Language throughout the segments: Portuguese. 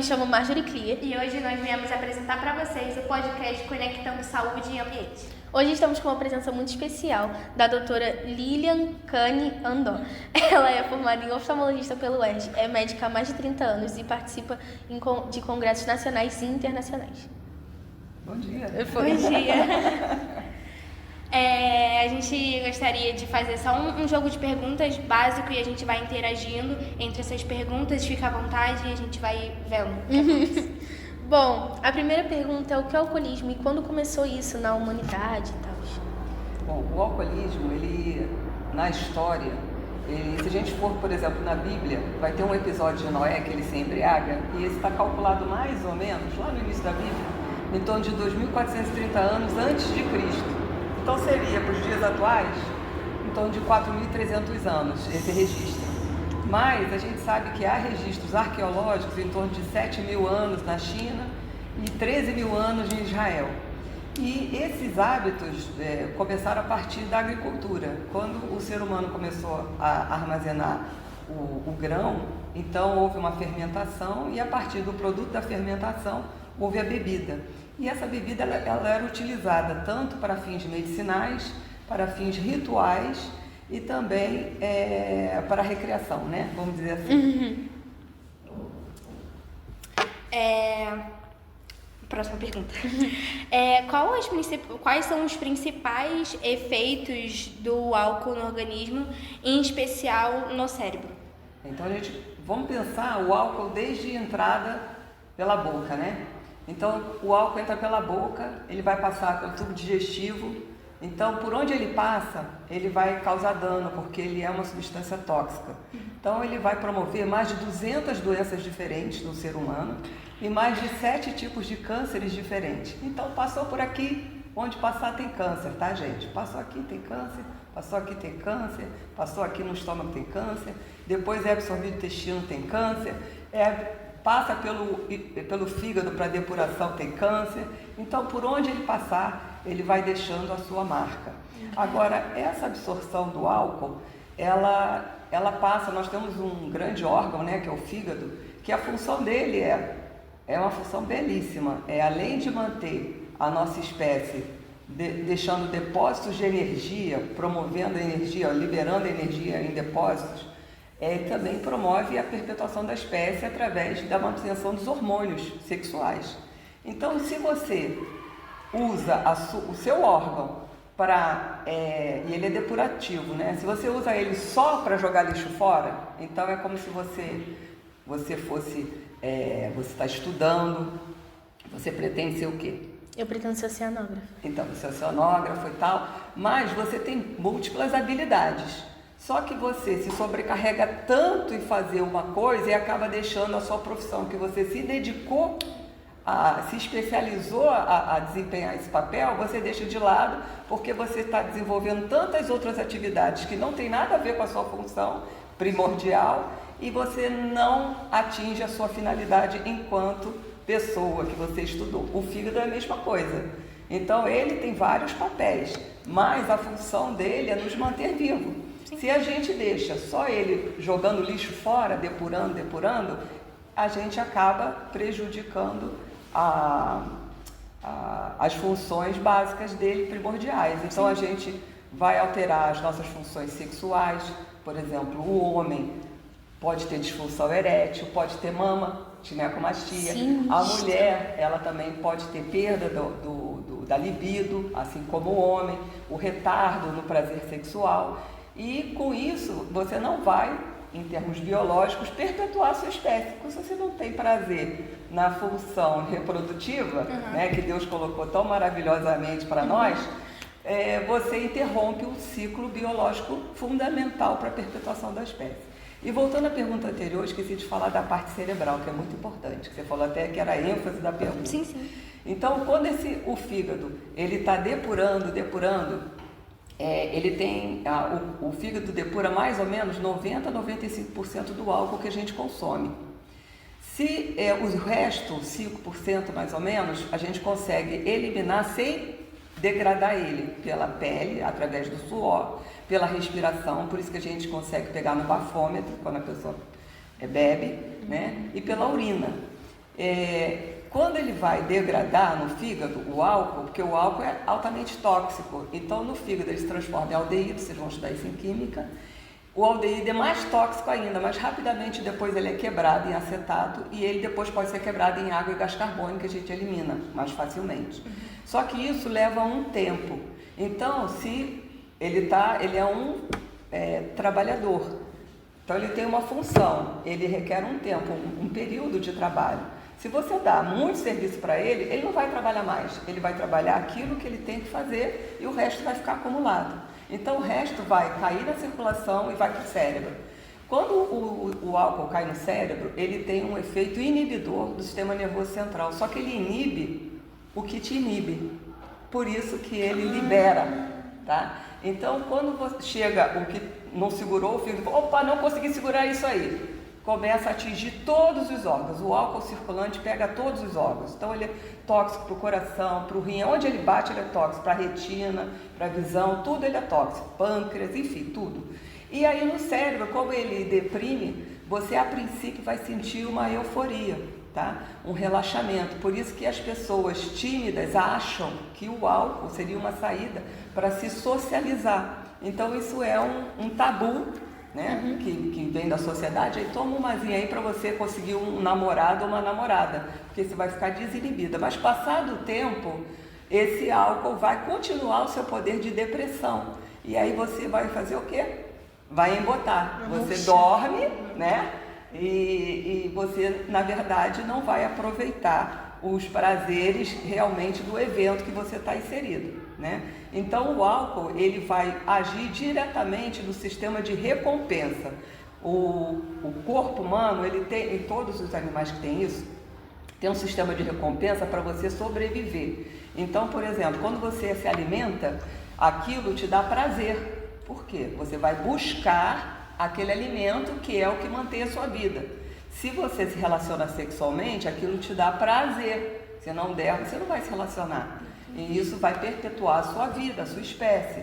chamo Marjorie Clear. E hoje nós viemos apresentar para vocês o podcast Conectando Saúde e Ambiente. Hoje estamos com uma presença muito especial da doutora Lilian Cane Andó. Ela é formada em oftalmologista pelo UERJ, é médica há mais de 30 anos e participa de congressos nacionais e internacionais. Bom dia. Bom dia. A gente gostaria de fazer só um jogo de perguntas básico e a gente vai interagindo entre essas perguntas, fica à vontade e a gente vai vendo. Bom, a primeira pergunta é o que é o alcoolismo e quando começou isso na humanidade e tal? Bom, o alcoolismo, ele, na história, se a gente for, por exemplo, na Bíblia, vai ter um episódio de Noé que ele se embriaga e esse está calculado mais ou menos, lá no início da Bíblia, em torno de 2.430 anos antes de Cristo. Então seria, para os dias atuais, em torno de 4.300 anos esse registro. Mas a gente sabe que há registros arqueológicos em torno de 7.000 anos na China e 13.000 anos em Israel. E esses hábitos começaram a partir da agricultura. Quando o ser humano começou a armazenar o grão, então houve uma fermentação e a partir do produto da fermentação houve a bebida. E essa bebida ela era utilizada tanto para fins medicinais, para fins rituais e também para recreação, né? Vamos dizer assim. Próxima pergunta. Quais são os principais efeitos do álcool no organismo, em especial no cérebro? Então vamos pensar o álcool desde a entrada pela boca, né? Então o álcool entra pela boca, ele vai passar pelo tubo digestivo. Então, por onde ele passa, ele vai causar dano, porque ele é uma substância tóxica. Então, ele vai promover mais de 200 doenças diferentes no ser humano e mais de 7 tipos de cânceres diferentes. Então, passou por aqui, onde passar tem câncer, tá, gente? Passou aqui tem câncer, passou aqui tem câncer, passou aqui no estômago tem câncer, depois é absorvido no intestino, tem câncer, passa pelo fígado para depuração, tem câncer. Então, por onde ele passar, ele vai deixando a sua marca. Agora, essa absorção do álcool, ela passa, nós temos um grande órgão, né, que é o fígado, que a função dele é uma função belíssima. Além de manter a nossa espécie deixando depósitos de energia, promovendo a energia, liberando a energia em depósitos, também promove a perpetuação da espécie através da manutenção dos hormônios sexuais. Então, se você usa o seu órgão e ele é depurativo, né? Se você usa ele só para jogar lixo fora, então é como se você fosse, você está estudando, você pretende ser o quê? Eu pretendo ser oceanógrafo. Então, você é oceanógrafo e tal, mas você tem múltiplas habilidades. Só que você se sobrecarrega tanto em fazer uma coisa e acaba deixando a sua profissão, que você se dedicou, se especializou a desempenhar esse papel, você deixa de lado porque você está desenvolvendo tantas outras atividades que não tem nada a ver com a sua função primordial e você não atinge a sua finalidade enquanto pessoa que você estudou. O fígado é a mesma coisa. Então ele tem vários papéis, mas a função dele é nos manter vivo. Se a gente deixa só ele jogando lixo fora, depurando, a gente acaba prejudicando as funções básicas dele primordiais. Então a gente vai alterar as nossas funções sexuais. Por exemplo, o homem pode ter disfunção erétil, pode ter mama, ginecomastia. Sim. A mulher, ela também pode ter perda da libido, assim como o homem, o retardo no prazer sexual. E com isso, você não vai, em termos biológicos, perpetuar a sua espécie. Porque se você não tem prazer na função reprodutiva, né, que Deus colocou tão maravilhosamente para nós, você interrompe o ciclo biológico fundamental para a perpetuação da espécie. E voltando à pergunta anterior, eu esqueci de falar da parte cerebral, que é muito importante, que você falou até que era a ênfase da pergunta. Sim, sim. Então, quando o fígado ele está depurando, ele tem, o fígado depura mais ou menos 90% a 95% do álcool que a gente consome. Se o resto, 5% mais ou menos, a gente consegue eliminar sem degradar ele pela pele, através do suor, pela respiração, por isso que a gente consegue pegar no bafômetro, quando a pessoa bebe, né? E pela urina. Quando ele vai degradar no fígado o álcool, porque o álcool é altamente tóxico, então no fígado ele se transforma em aldeído, vocês vão estudar isso em química. O aldeído é mais tóxico ainda, mas rapidamente depois ele é quebrado em acetato e ele depois pode ser quebrado em água e gás carbônico, que a gente elimina mais facilmente. Só que isso leva um tempo. Então, se ele é um trabalhador, então ele tem uma função, ele requer um tempo, um período de trabalho. Se você dá muito serviço para ele, ele não vai trabalhar mais, ele vai trabalhar aquilo que ele tem que fazer e o resto vai ficar acumulado. Então o resto vai cair na circulação e vai para o cérebro. Quando o álcool cai no cérebro, ele tem um efeito inibidor do sistema nervoso central, só que ele inibe o que te inibe, por isso que ele libera, tá? Então quando você chega o que não segurou o fígado, opa, não consegui segurar isso aí, começa a atingir todos os órgãos. O álcool circulante pega todos os órgãos. Então ele é tóxico para o coração, para o rim. Onde ele bate, ele é tóxico. Para a retina, para a visão, tudo ele é tóxico. Pâncreas, enfim, tudo. E aí no cérebro, como ele deprime, você a princípio vai sentir uma euforia, tá? Um relaxamento. Por isso que as pessoas tímidas acham que o álcool seria uma saída para se socializar. Então isso é um tabu, né? Que vem da sociedade. Aí toma umazinha aí para você conseguir um namorado ou uma namorada, porque você vai ficar desinibida. Mas passado o tempo, esse álcool vai continuar o seu poder de depressão. E aí você vai fazer o quê? Vai embotar. Você dorme, né? E você, na verdade, não vai aproveitar os prazeres realmente do evento que você está inserido, né? Então o álcool ele vai agir diretamente no sistema de recompensa. O corpo humano, ele tem, em todos os animais que tem isso, tem um sistema de recompensa para você sobreviver. Então, por exemplo, quando você se alimenta, aquilo te dá prazer. Por quê? Você vai buscar aquele alimento que é o que mantém a sua vida. Se você se relaciona sexualmente, aquilo te dá prazer. Se não der, você não vai se relacionar. E isso vai perpetuar a sua vida, a sua espécie.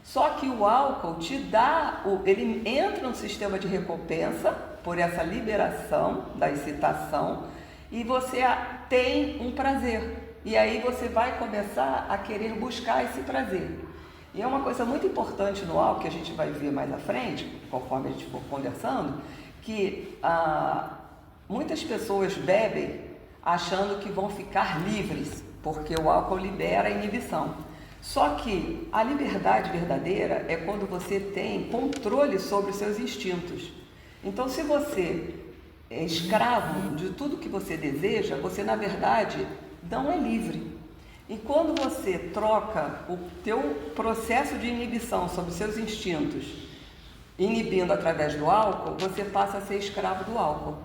Só que o álcool te dá, ele entra no sistema de recompensa por essa liberação da excitação e você tem um prazer. E aí você vai começar a querer buscar esse prazer. E é uma coisa muito importante no álcool, que a gente vai ver mais à frente, conforme a gente for conversando, que muitas pessoas bebem achando que vão ficar livres, porque o álcool libera a inibição. Só que a liberdade verdadeira é quando você tem controle sobre os seus instintos. Então, se você é escravo de tudo que você deseja, você, na verdade, não é livre. E quando você troca o teu processo de inibição sobre os seus instintos, inibindo através do álcool, você passa a ser escravo do álcool,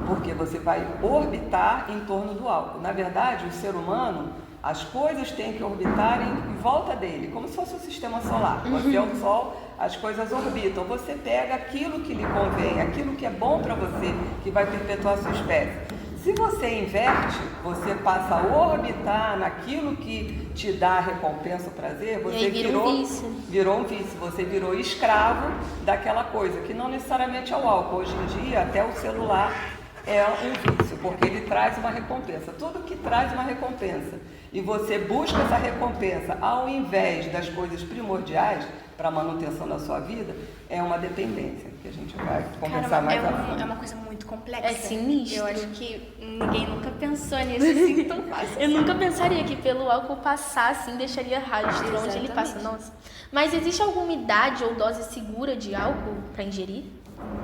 porque você vai orbitar em torno do álcool. Na verdade, o ser humano, as coisas têm que orbitar em volta dele, como se fosse um sistema solar. Você é o Sol, as coisas orbitam. Você pega aquilo que lhe convém, aquilo que é bom para você, que vai perpetuar a sua espécie. Se você inverte, você passa a orbitar naquilo que te dá recompensa, o prazer, você virou um vício, você virou escravo daquela coisa, que não necessariamente é o álcool. Hoje em dia, até o celular é um vício, porque ele traz uma recompensa. Tudo que traz uma recompensa e você busca essa recompensa ao invés das coisas primordiais para a manutenção da sua vida, é uma dependência, que a gente vai conversar mais à frente. É uma coisa muito complexa. É sinistro. Eu acho que ninguém nunca pensou nisso assim tão fácil. Eu nunca pensaria que pelo álcool passar assim deixaria rastro onde ele passa. Nossa. Mas existe alguma idade ou dose segura de álcool para ingerir?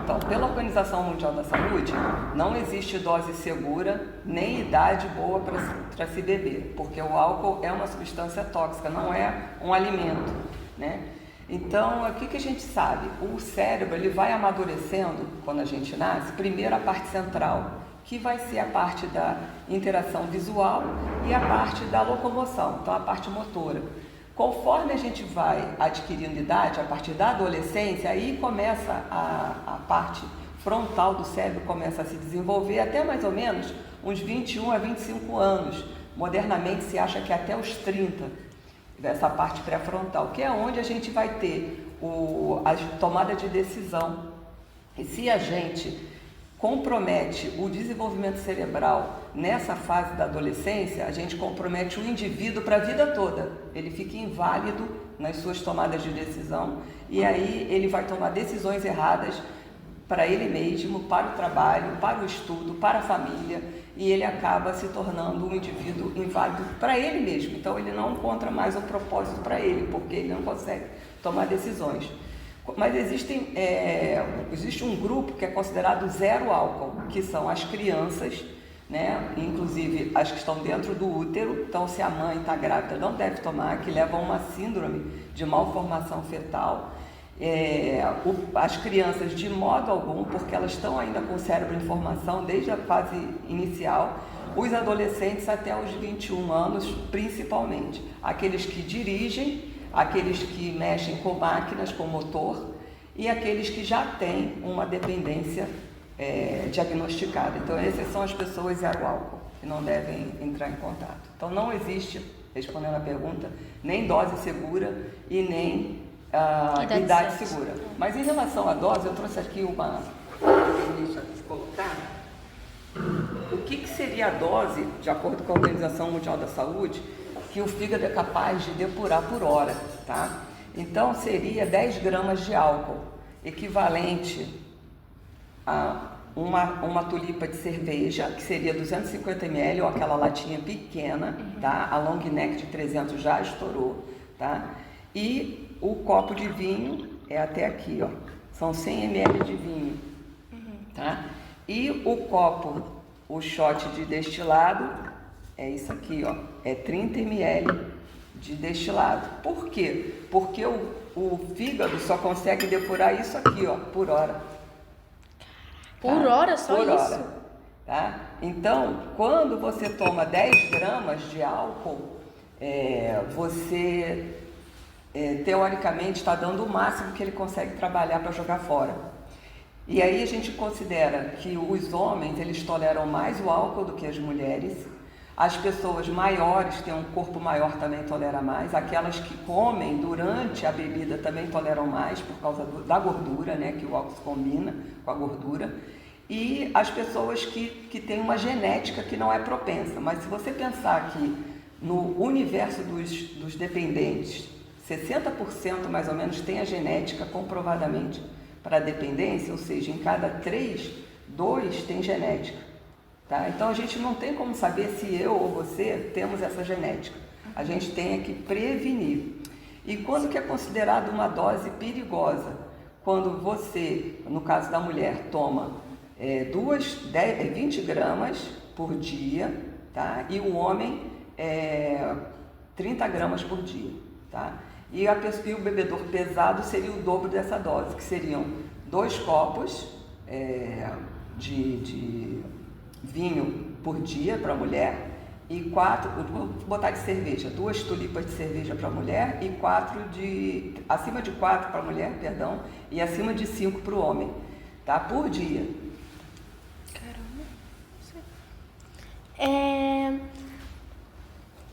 Então, pela Organização Mundial da Saúde, não existe dose segura nem idade boa para se beber, porque o álcool é uma substância tóxica, não é um alimento, né? Então, o que a gente sabe? O cérebro ele vai amadurecendo quando a gente nasce, primeiro a parte central, que vai ser a parte da interação visual e a parte da locomoção, então a parte motora. Conforme a gente vai adquirindo idade, a partir da adolescência, aí começa a parte frontal do cérebro começa a se desenvolver até mais ou menos uns 21 a 25 anos. Modernamente se acha que até os 30, dessa parte pré-frontal, que é onde a gente vai ter a tomada de decisão. E se a gente compromete o desenvolvimento cerebral nessa fase da adolescência, a gente compromete o indivíduo para a vida toda. Ele fica inválido nas suas tomadas de decisão e aí ele vai tomar decisões erradas para ele mesmo, para o trabalho, para o estudo, para a família, e ele acaba se tornando um indivíduo inválido para ele mesmo. Então ele não encontra mais um propósito para ele, porque ele não consegue tomar decisões. Mas existe um grupo que é considerado zero álcool, que são as crianças, né? Inclusive as que estão dentro do útero. Então, se a mãe está grávida, não deve tomar, que leva a uma síndrome de malformação fetal. As crianças, de modo algum, porque elas estão ainda com o cérebro em formação desde a fase inicial. Os adolescentes até os 21 anos, principalmente. Aqueles que dirigem, aqueles que mexem com máquinas, com motor, e aqueles que já têm uma dependência diagnosticada. Então, essas são as pessoas zero álcool, que não devem entrar em contato. Então, não existe, respondendo a pergunta, nem dose segura e nem idade segura. Mas em relação à dose, eu trouxe aqui uma... Deixa eu colocar. O que seria a dose, de acordo com a Organização Mundial da Saúde, que o fígado é capaz de depurar por hora, tá? Então, seria 10 gramas de álcool, equivalente a uma tulipa de cerveja, que seria 250 ml, ou aquela latinha pequena, tá? A long neck de 300 já estourou, tá? E o copo de vinho é até aqui, ó. São 100 ml de vinho, tá? E o copo, o shot de destilado, é isso aqui, ó. É 30 ml de destilado. Por quê? Porque o fígado só consegue depurar isso aqui, ó, por hora. Por hora? Só por isso? Hora, tá? Então, quando você toma 10 gramas de álcool, você, teoricamente, está dando o máximo que ele consegue trabalhar para jogar fora. E aí a gente considera que os homens, eles toleram mais o álcool do que as mulheres. As pessoas maiores, que têm um corpo maior, também toleram mais. Aquelas que comem durante a bebida também toleram mais por causa da gordura, né? Que o álcool se combina com a gordura. E as pessoas que têm uma genética que não é propensa. Mas se você pensar que no universo dos dependentes, 60% mais ou menos tem a genética comprovadamente para a dependência, ou seja, em cada 3, 2 tem genética. Tá? Então a gente não tem como saber se eu ou você temos essa genética. A gente tem que prevenir. E quando que é considerado uma dose perigosa? Quando você, no caso da mulher, toma 20 gramas por dia, tá? E o homem 30 gramas por dia. Tá? E o bebedor pesado seria o dobro dessa dose, que seriam 2 copos de vinho por dia para a mulher e 4, vou botar de cerveja, 2 tulipas de cerveja para a mulher e acima de 4 para a mulher, perdão, e acima de 5 para o homem, tá? Por dia. Caramba.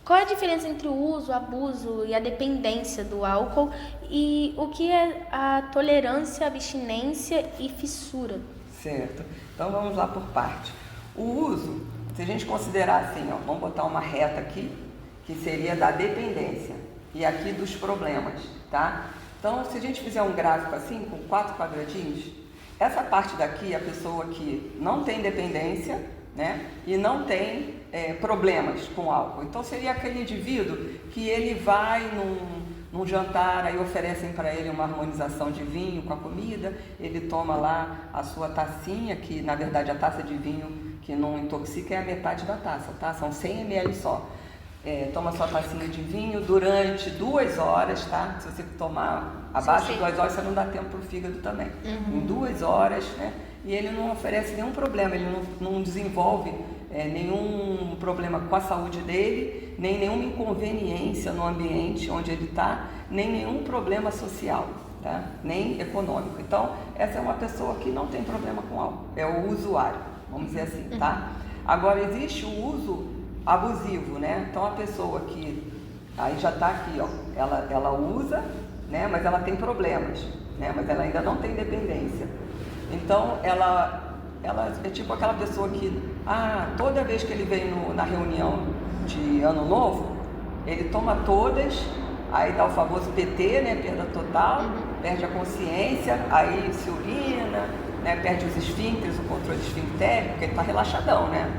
Qual é a diferença entre o uso, o abuso e a dependência do álcool e o que é a tolerância, abstinência e fissura? Certo. Então vamos lá por parte. O uso, se a gente considerar assim, ó, vamos botar uma reta aqui, que seria da dependência, e aqui dos problemas, tá? Então, se a gente fizer um gráfico assim, com 4 quadradinhos, essa parte daqui é a pessoa que não tem dependência, né? E não tem problemas com álcool. Então, seria aquele indivíduo que ele vai num jantar, aí oferecem para ele uma harmonização de vinho com a comida, ele toma lá a sua tacinha, que na verdade a taça de vinho que não intoxica é a metade da taça, tá? São 100 ml só. Toma sua tacinha de vinho durante 2 horas, tá? Se você tomar abaixo de 2 horas, você não dá tempo para o fígado também. Em 2 horas, né? E ele não oferece nenhum problema, ele não desenvolve nenhum problema com a saúde dele, nem nenhuma inconveniência no ambiente onde ele está, nem nenhum problema social, tá? Nem econômico. Então, essa é uma pessoa que não tem problema com álcool, é o usuário, vamos dizer assim, tá? Agora, existe o uso abusivo, né? Então, a pessoa que, aí já está aqui, ó, ela usa, né? Mas ela tem problemas, né? Mas ela ainda não tem dependência. Então, ela ela é tipo aquela pessoa que, toda vez que ele vem na reunião de ano novo, ele toma todas, aí dá o famoso PT, né, perda total, perde a consciência, aí se urina, né, perde os esfíncteres, o controle esfinctérico, porque ele está relaxadão, né?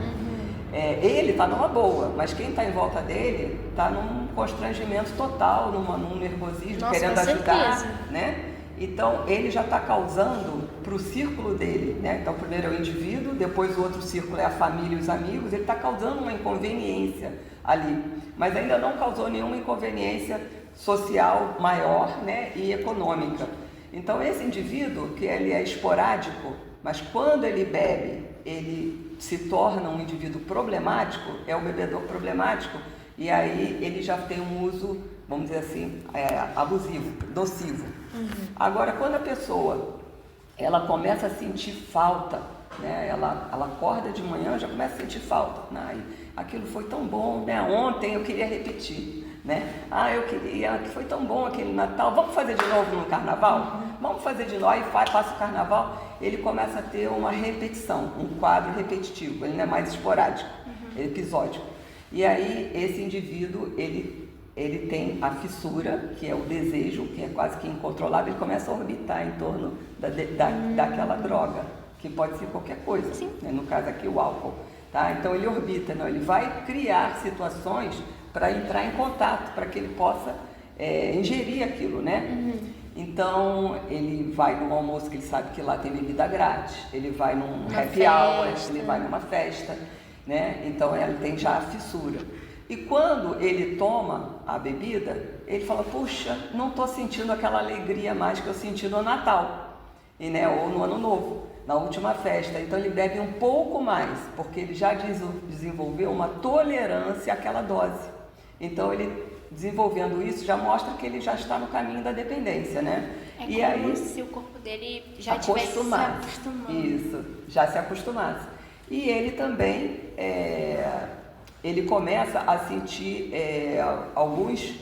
Ele está numa boa, mas quem está em volta dele está num constrangimento total, num nervosismo, Nossa, querendo com ajudar, certeza. né? Então, ele já está causando para o círculo dele, né? Então, primeiro é o indivíduo, depois o outro círculo é a família e os amigos, ele está causando uma inconveniência ali, mas ainda não causou nenhuma inconveniência social maior, né? E econômica. Então, esse indivíduo, que ele é esporádico, mas quando ele bebe, ele se torna um indivíduo problemático, é o bebedor problemático, e aí ele já tem um uso, vamos dizer assim, abusivo, nocivo. Agora, quando a pessoa ela começa a sentir falta, né? Ela acorda de manhã, já começa a sentir falta. Aquilo foi tão bom, né? Ontem eu queria repetir, né? Eu queria, que foi tão bom aquele Natal, vamos fazer de novo no Carnaval? Vamos fazer de novo, aí passa o Carnaval, ele começa a ter uma repetição, um quadro repetitivo, ele não é mais esporádico, é episódico. E aí esse indivíduo, ele tem a fissura, que é o desejo, que é quase que incontrolável, ele começa a orbitar em torno daquela droga, que pode ser qualquer coisa, né? No caso aqui o álcool, tá? Então ele orbita, não, ele vai criar situações para entrar em contato, para que ele possa ingerir aquilo, né? Então ele vai num almoço que ele sabe que lá tem bebida grátis, ele vai num happy hour, ele vai numa festa, né? Então ele tem já a fissura. E quando ele toma a bebida, ele fala, puxa, não estou sentindo aquela alegria mais que eu senti no Natal, né? Ou no Ano Novo, na última festa. Então ele bebe um pouco mais, porque ele já desenvolveu uma tolerância àquela dose. Então ele, desenvolvendo isso, já mostra que ele já está no caminho da dependência, né? E como aí, se o corpo dele já tivesse se acostumado. Isso, já se acostumasse. E ele também... ele começa a sentir alguns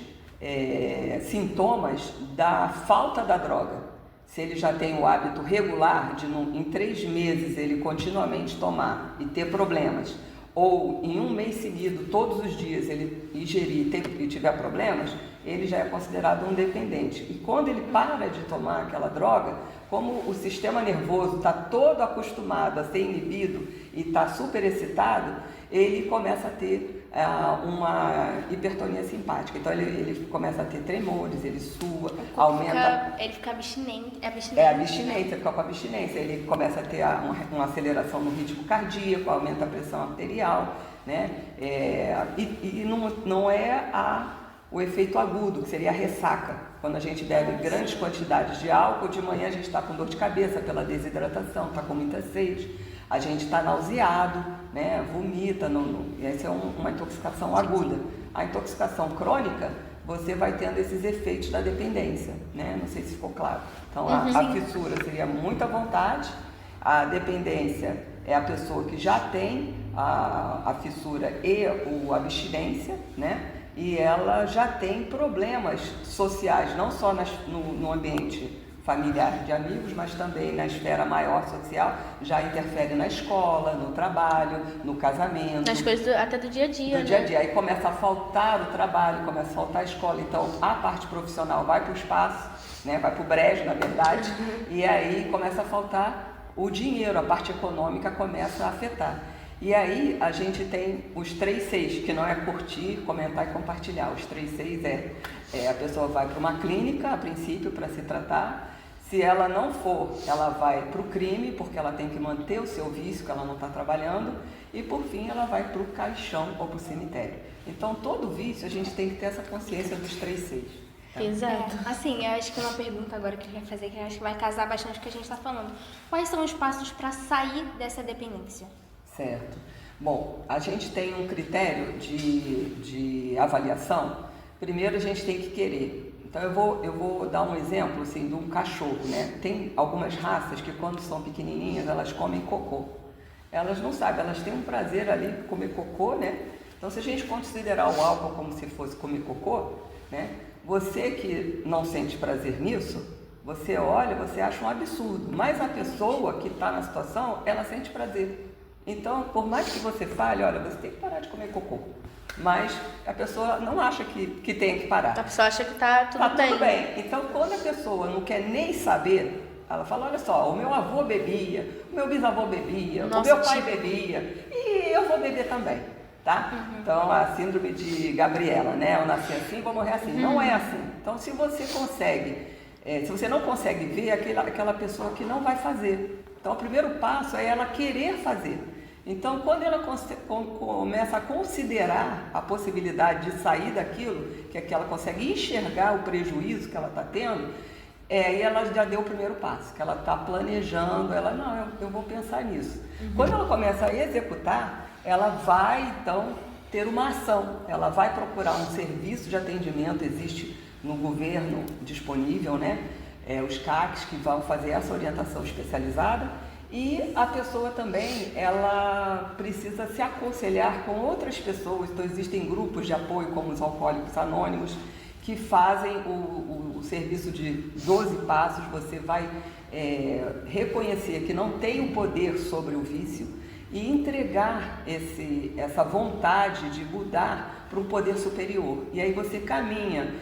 sintomas da falta da droga. Se ele já tem o hábito regular de em 3 meses ele continuamente tomar e ter problemas, ou em 1 mês seguido, todos os dias ele ingerir e tiver problemas, ele já é considerado um dependente. E quando ele para de tomar aquela droga, como o sistema nervoso está todo acostumado a ser inibido e está super excitado, ele começa a ter uma hipertonia simpática. Então ele começa a ter tremores, ele sua, aumenta... Ele fica abstinente. Abstinência, fica com abstinência. Ele começa a ter uma aceleração no ritmo cardíaco, aumenta a pressão arterial, né? E não é o efeito agudo, que seria a ressaca. Quando a gente bebe grandes quantidades de álcool, de manhã a gente está com dor de cabeça pela desidratação, está com muita sede, a gente está nauseado, né? Vomita, essa é uma intoxicação aguda. A intoxicação crônica, você vai tendo esses efeitos da dependência, né? Não sei se ficou claro. Então, a fissura seria muita vontade, a dependência é a pessoa que já tem a fissura e a abstinência, né? E ela já tem problemas sociais, não só no ambiente familiar de amigos, mas também na esfera maior social, já interfere na escola, no trabalho, no casamento. Nas coisas até do dia a dia. Do dia a dia. Aí começa a faltar o trabalho, começa a faltar a escola. Então, a parte profissional vai para o espaço, né? Vai para o brejo, na verdade, e aí começa a faltar o dinheiro, a parte econômica começa a afetar. E aí a gente tem os 3 Cs, que não é curtir, comentar e compartilhar. Os 3 Cs a pessoa vai para uma clínica, a princípio, para se tratar. Se ela não for, ela vai para o crime, porque ela tem que manter o seu vício, que ela não está trabalhando. E por fim, ela vai para o caixão ou para o cemitério. Então, todo vício, a gente tem que ter essa consciência dos 3 Cs. Tá? Exato. Assim, eu acho que é uma pergunta agora que eu quero fazer, que eu acho que vai casar bastante com o que a gente está falando. Quais são os passos para sair dessa dependência? Certo. Bom, a gente tem um critério de avaliação. Primeiro, a gente tem que querer. Então, eu vou dar um exemplo assim, de um cachorro, né? Tem algumas raças que, quando são pequenininhas, elas comem cocô. Elas não sabem, elas têm um prazer ali de comer cocô, né? Então, se a gente considerar o álcool como se fosse comer cocô, né? Você que não sente prazer nisso, Você olha, você acha um absurdo, mas a pessoa que está na situação, ela sente prazer. Então, por mais que você fale, olha, você tem que parar de comer cocô, mas a pessoa não acha que tem que parar. A pessoa acha que tá tudo bem. Tudo bem. Então, quando a pessoa não quer nem saber, ela fala, olha só, o meu avô bebia, o meu bisavô bebia, o meu pai bebia, e eu vou beber também, tá? Então, a síndrome de Gabriela, né? Eu nasci assim, vou morrer assim. Não é assim. Então, se você não consegue ver, aquela pessoa que não vai fazer. Então, o primeiro passo é ela querer fazer. Então, quando ela começa a considerar a possibilidade de sair daquilo, que ela consegue enxergar o prejuízo que ela está tendo, aí ela já deu o primeiro passo, que ela está planejando, eu vou pensar nisso. Quando ela começa a executar, ela vai, então, ter uma ação. Ela vai procurar um serviço de atendimento, existe no governo disponível, né? Os CACs que vão fazer essa orientação especializada. E a pessoa também, ela precisa se aconselhar com outras pessoas. Então, existem grupos de apoio, como os Alcoólicos Anônimos, que fazem o serviço de 12 passos. Você vai reconhecer que não tem o poder sobre o vício e entregar essa vontade de mudar para um poder superior. E aí você caminha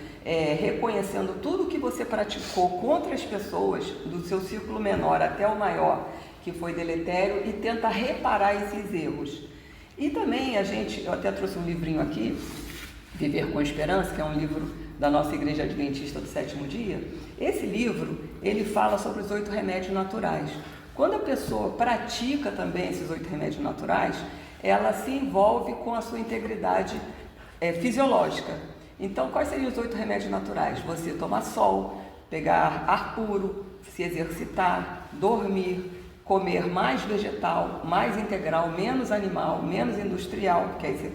reconhecendo tudo que você praticou contra as pessoas, do seu círculo menor até o maior, que foi deletério, e tenta reparar esses erros. E também eu até trouxe um livrinho aqui, Viver com Esperança, que é um livro da nossa Igreja Adventista do Sétimo Dia. Esse livro, ele fala sobre os 8 remédios naturais. Quando a pessoa pratica também esses 8 remédios naturais, ela se envolve com a sua integridade fisiológica. Então, quais seriam os 8 remédios naturais? Você tomar sol, pegar ar puro, se exercitar, dormir, comer mais vegetal, mais integral, menos animal, menos industrial, que aí você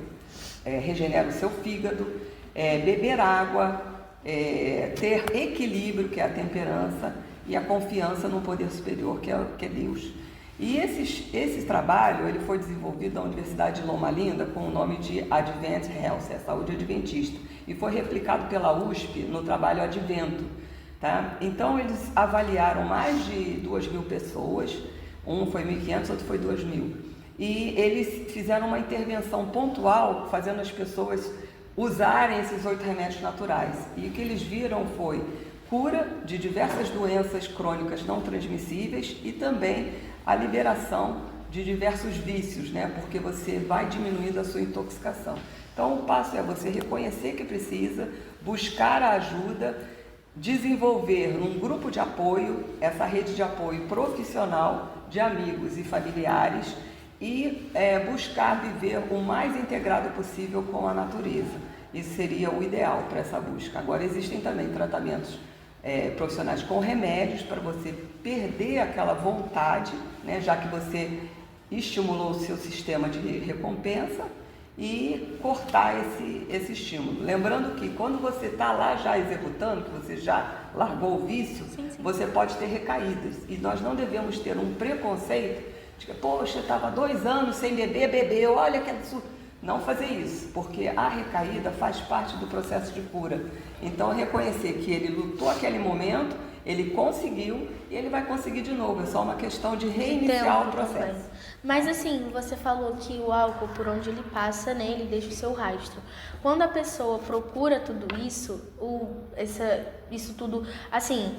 regenera o seu fígado, beber água, ter equilíbrio, que é a temperança, e a confiança no poder superior, que é Deus. E esse trabalho ele foi desenvolvido na Universidade de Loma Linda com o nome de Advent Health, Saúde Adventista, e foi replicado pela USP no trabalho Advento. Tá? Então, eles avaliaram mais de 2.000 pessoas, um foi 1.500, outro foi 2.000. E eles fizeram uma intervenção pontual, fazendo as pessoas usarem esses 8 remédios naturais. E o que eles viram foi cura de diversas doenças crônicas não transmissíveis e também a liberação de diversos vícios, né? Porque você vai diminuindo a sua intoxicação. Então, o passo é você reconhecer que precisa, buscar a ajuda, desenvolver num grupo de apoio, essa rede de apoio profissional de amigos e familiares e buscar viver o mais integrado possível com a natureza. Isso seria o ideal para essa busca. Agora, existem também tratamentos profissionais com remédios para você perder aquela vontade, né, já que você estimulou o seu sistema de recompensa, e cortar esse estímulo. Lembrando que quando você está lá já executando, que você já largou o vício, sim. Você pode ter recaídas. E nós não devemos ter um preconceito de que, poxa, eu estava 2 anos sem beber, olha que absurdo. Não fazer isso, porque a recaída faz parte do processo de cura. Então, reconhecer que ele lutou aquele momento, ele conseguiu e ele vai conseguir de novo. É só uma questão de reiniciar o processo. Também. Mas assim, você falou que o álcool, por onde ele passa, né, ele deixa o seu rastro. Quando a pessoa procura tudo isso, isso tudo, assim,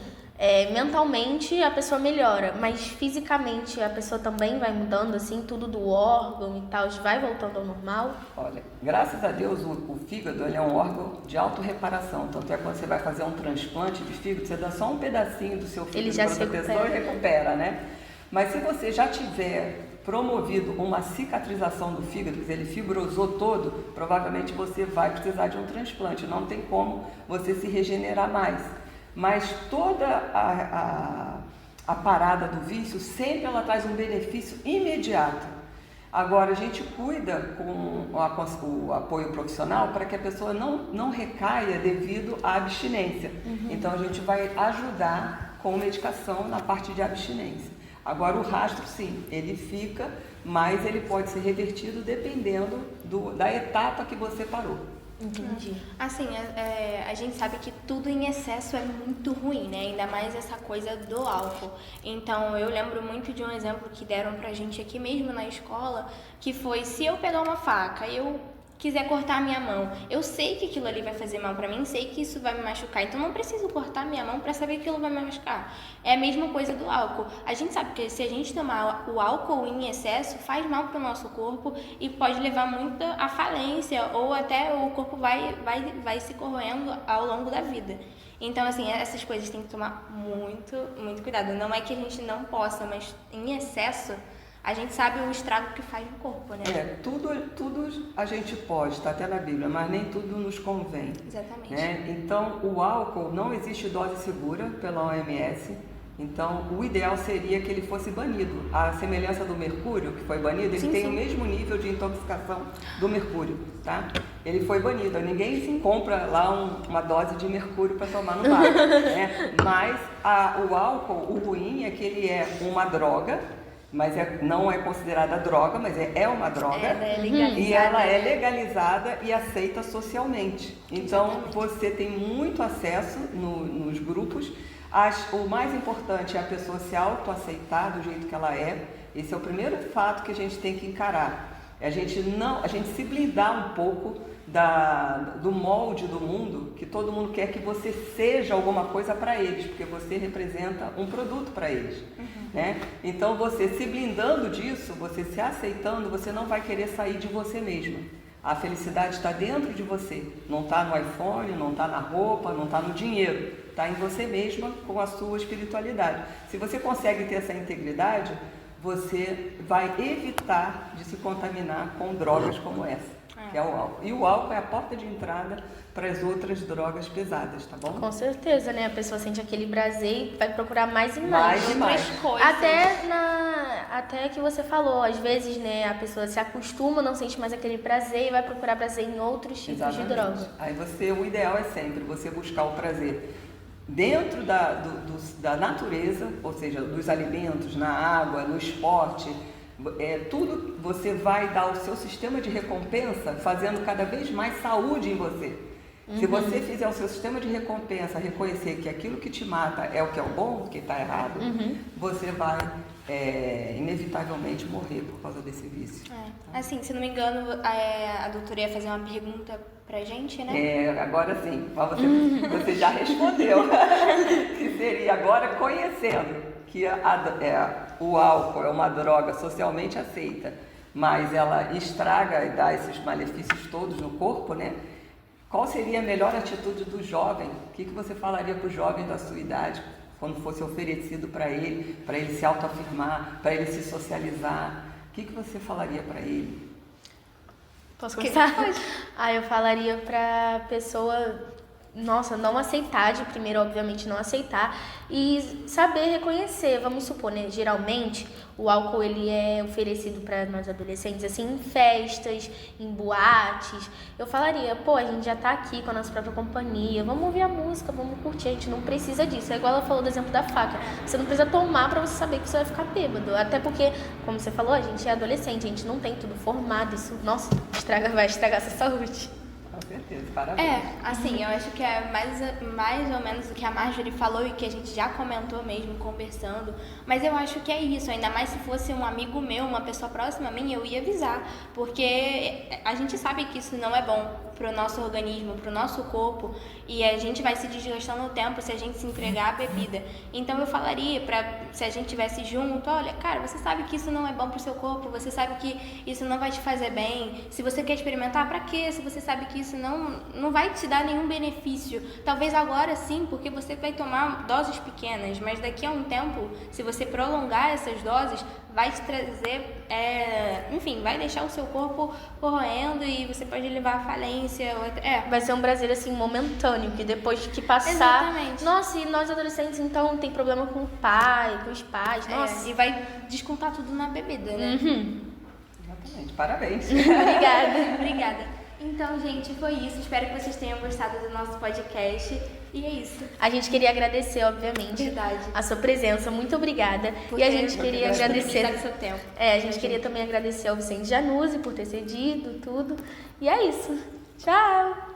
mentalmente a pessoa melhora, mas fisicamente a pessoa também vai mudando, assim, tudo do órgão e tal, vai voltando ao normal? Olha, graças a Deus o fígado ele é um órgão de autorreparação, tanto é que quando você vai fazer um transplante de fígado, você dá só um pedacinho do seu fígado para outra pessoa e recupera, né? Mas se você já tiver promovido uma cicatrização do fígado, quer dizer, ele fibrosou todo, provavelmente você vai precisar de um transplante, não tem como você se regenerar mais. Mas toda a parada do vício, sempre ela traz um benefício imediato. Agora, a gente cuida com o apoio profissional para que a pessoa não recaia devido à abstinência. Então, a gente vai ajudar com medicação na parte de abstinência. Agora, o rastro, sim, ele fica, mas ele pode ser revertido dependendo da etapa que você parou. Entendi. Assim, a gente sabe que tudo em excesso é muito ruim, né? Ainda mais essa coisa do álcool. Então, eu lembro muito de um exemplo que deram pra gente aqui mesmo na escola, que foi, se eu pegar uma faca e eu quiser cortar a minha mão, eu sei que aquilo ali vai fazer mal pra mim, sei que isso vai me machucar, então não preciso cortar minha mão pra saber que aquilo vai me machucar. É a mesma coisa do álcool. A gente sabe que se a gente tomar o álcool em excesso, faz mal pro nosso corpo e pode levar muito à falência, ou até o corpo vai se corroendo ao longo da vida. Então, assim, essas coisas tem que tomar muito, muito cuidado. Não é que a gente não possa, mas em excesso, a gente sabe o estrago que faz no corpo, né? Tudo a gente pode, está até na Bíblia, mas nem tudo nos convém. Exatamente. Né? Então, o álcool, não existe dose segura pela OMS, então o ideal seria que ele fosse banido. A semelhança do mercúrio, que foi banido, ele tem o mesmo nível de intoxicação do mercúrio, tá? Ele foi banido, ninguém compra lá uma dose de mercúrio para tomar no bar, né? Mas o álcool, o ruim é que ele é uma droga, mas não é considerada droga, mas é uma droga. Ela é legalizada. E ela é legalizada e aceita socialmente. Então, Exatamente. você tem muito acesso nos grupos. O mais importante é a pessoa se autoaceitar do jeito que ela é. Esse é o primeiro fato que a gente tem que encarar. A gente se blindar um pouco do molde do mundo, que todo mundo quer que você seja alguma coisa para eles, porque você representa um produto para eles. Né? Então, você se blindando disso, você se aceitando, você não vai querer sair de você mesmo. A felicidade está dentro de você, não está no iPhone, não está na roupa, não está no dinheiro, está em você mesma com a sua espiritualidade. Se você consegue ter essa integridade, você vai evitar de se contaminar com drogas como essa, que é o álcool. E o álcool é a porta de entrada para as outras drogas pesadas, tá bom? Com certeza, né? A pessoa sente aquele prazer e vai procurar mais e mais. Mais. Coisas. Até que você falou, às vezes, né, a pessoa se acostuma, não sente mais aquele prazer e vai procurar prazer em outros tipos Exatamente. de droga. Aí o ideal é sempre você buscar o prazer dentro da natureza, ou seja, dos alimentos, na água, no esporte. Tudo você vai dar o seu sistema de recompensa fazendo cada vez mais saúde em você. Se você fizer o seu sistema de recompensa reconhecer que aquilo que te mata é o que é o bom, que está errado, você vai inevitavelmente morrer por causa desse vício. Assim, se não me engano, a doutora ia fazer uma pergunta pra gente, né? Agora sim, você já respondeu. Que seria agora conhecendo que o álcool é uma droga socialmente aceita, mas ela estraga e dá esses malefícios todos no corpo, né? Qual seria a melhor atitude do jovem? O que você falaria para o jovem da sua idade, quando fosse oferecido para ele se autoafirmar, para ele se socializar? O que você falaria para ele? Posso começar? Eu falaria pra pessoa, não aceitar de primeiro, obviamente não aceitar, e saber reconhecer. Vamos supor, né? Geralmente o álcool ele é oferecido para nós adolescentes assim em festas, em boates. Eu falaria, a gente já tá aqui com a nossa própria companhia, vamos ouvir a música, vamos curtir, a gente não precisa disso. É igual ela falou do exemplo da faca, você não precisa tomar para você saber que você vai ficar bêbado, até porque, como você falou, a gente é adolescente, a gente não tem tudo formado, isso, vai estragar a sua saúde. Com certeza, parabéns. Assim, eu acho que é mais ou menos o que a Marjorie falou e que a gente já comentou mesmo, conversando. Mas eu acho que é isso, ainda mais se fosse um amigo meu, uma pessoa próxima a mim, eu ia avisar. Porque a gente sabe que isso não é bom pro nosso organismo, pro nosso corpo. E a gente vai se desgastando no tempo se a gente se entregar à bebida. Então eu falaria, se a gente estivesse junto, olha, cara, você sabe que isso não é bom pro seu corpo, você sabe que isso não vai te fazer bem. Se você quer experimentar, pra quê? Se você sabe que isso não vai te dar nenhum benefício. Talvez agora sim, porque você vai tomar doses pequenas, mas daqui a um tempo, se você prolongar essas doses, vai te trazer, vai deixar o seu corpo corroendo e você pode levar à falência. Vai ser um prazer assim momentâneo, que depois que passar... Exatamente. Nossa, e nós adolescentes então tem problema com o pai, com os pais, nossa. E vai descontar tudo na bebida, né? Exatamente, parabéns. Obrigada. Então, gente, foi isso. Espero que vocês tenham gostado do nosso podcast. E é isso. A gente queria agradecer, obviamente, a sua presença. Muito obrigada. E a gente queria agradecer... seu tempo. A gente queria também agradecer ao Vicente Januzzi por ter cedido tudo. E é isso. Tchau!